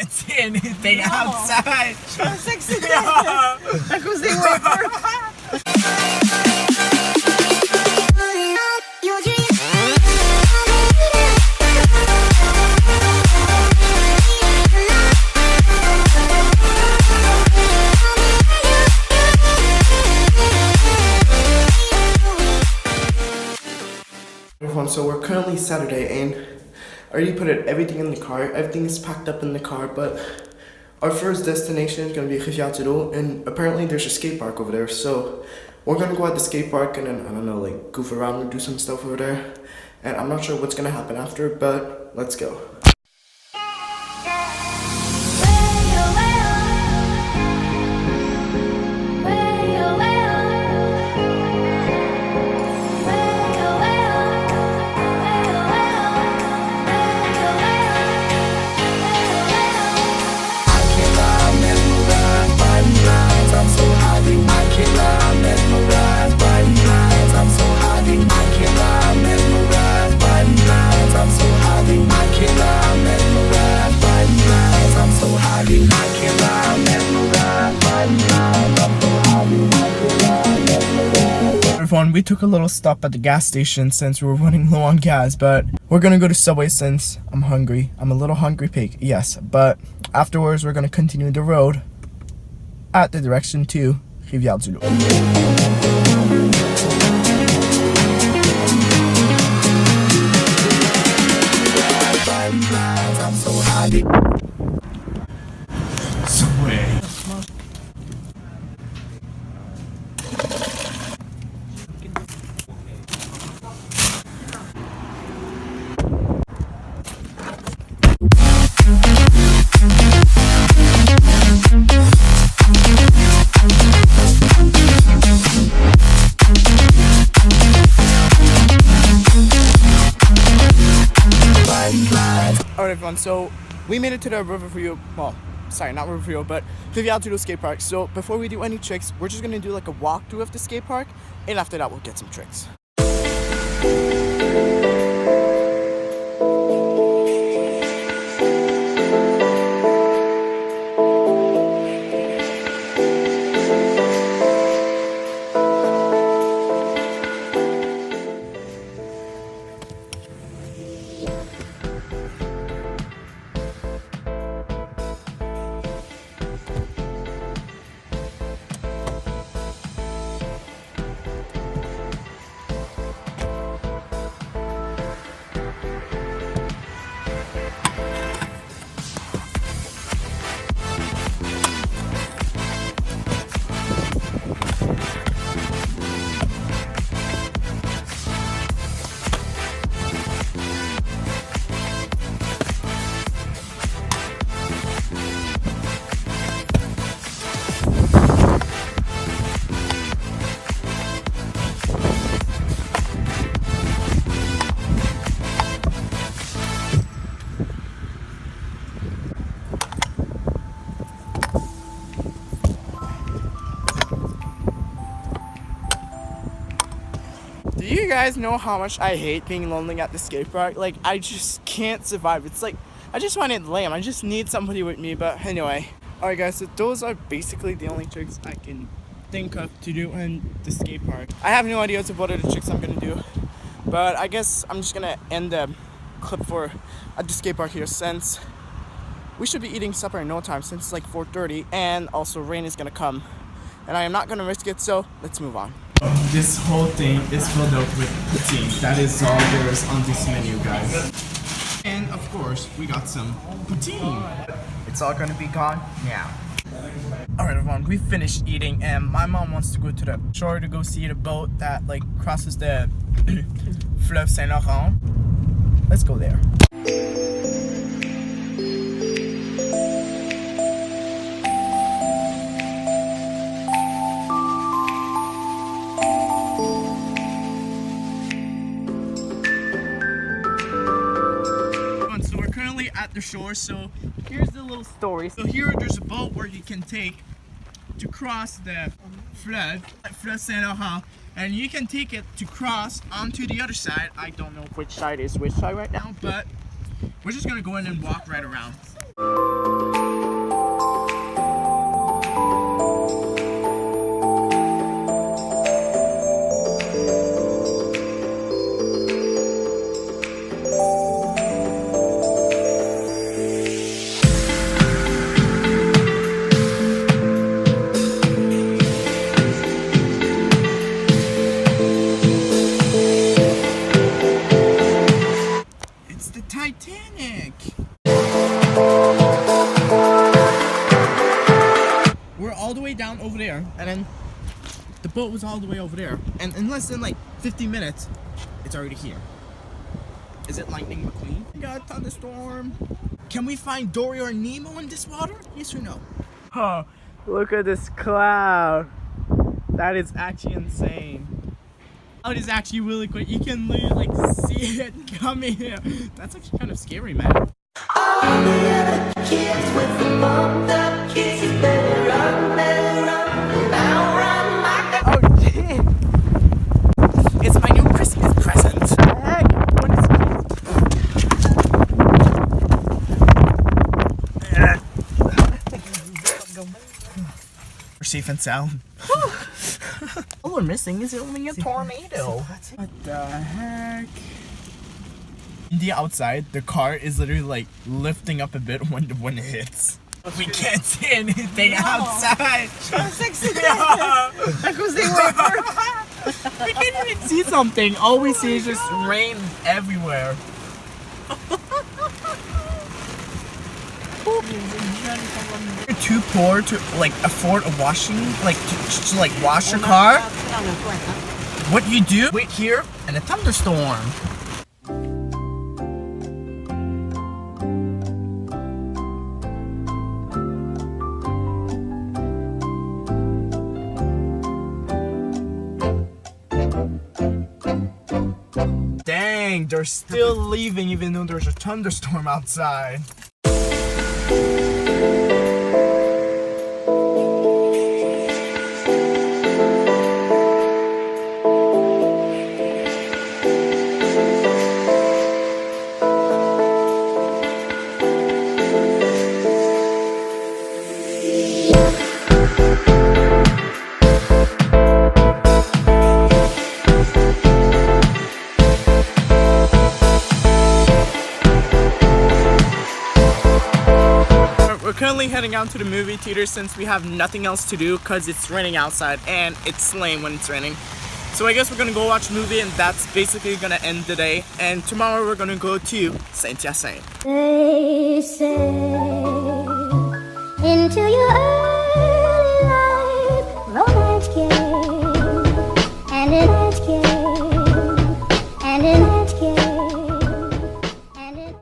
can't see anything outside. Sexy. À cause des wipers. Everyone, so we're currently Saturday and I already put everything in the car. Everything is packed up in the car, but our first destination is going to be Riviere-Du-Loup, and apparently there's a skate park over there. So we're going to go at the skate park and then, I don't know, like goof around and do some stuff over there. And I'm not sure what's going to happen after, but let's go. We took a little stop at the gas station since we were running low on gas, but we're gonna go to Subway since I'm hungry. I'm a little hungry pig, yes, but afterwards we're gonna continue the road at the direction to Riviere-Du-Loup. Subway. Alright everyone, so we made it to the Riviere, well, sorry, not Riviere, but Riviere-Du-Loup skate park. So before we do any tricks, we're just gonna do like a walkthrough of the skate park, and after that we'll get some tricks. Do you guys know how much I hate being lonely at the skate park? Like, I just can't survive. It's like, I just find it lame. I just need somebody with me, but anyway. Alright guys, so those are basically the only tricks I can think of to do in the skate park. I have no idea what are the tricks I'm gonna do, but I guess I'm just gonna end the clip for at the skate park here, since we should be eating supper in no time, since it's like 4:30, and also rain is gonna come, and I am not gonna risk it, so let's move on. This whole thing is filled up with poutine. That is all there is on this menu, guys. And of course, we got some poutine. It's all gonna be gone now. Alright everyone, we finished eating and my mom wants to go to the shore to go see the boat that like crosses the Fleuve Saint-Laurent. Let's go there. At the shore, so here's the little story. So here there's a boat where you can take to cross the Fleuve Saint-Laurent, and you can take it to cross onto the other side. I don't know which side is which side right now, but we're just gonna go in and walk right around. over there, and then the boat was all the way over there. And in less than like 50 minutes, it's already here. Is it Lightning McQueen? We got a thunderstorm. Can we find Dory or Nemo in this water? Yes or no? Oh, look at this cloud. That is actually insane. It is actually really quick. You can literally like see it coming here. That's actually kind of scary, man. All the other kids with the bumped up kids better run, now run like a... Oh, damn. It's my new Christmas present. What the heck? What is it? We're safe and sound. All we're missing is only a tornado. What the heck? In the outside, the car is literally like lifting up a bit when the wind hits. We can't see anything outside. Because they were We can't even see something. All we see is just rain everywhere. You're too poor to like afford a washing, like to like wash your car. What you do? Wait here in a thunderstorm. Dang, they're still leaving even though there's a thunderstorm outside. We're currently heading out to the movie theater since we have nothing else to do because it's raining outside and it's lame when it's raining. So I guess we're gonna go watch a movie and that's basically gonna end the day. And tomorrow we're gonna go to Saint-Hyacinthe. They say into your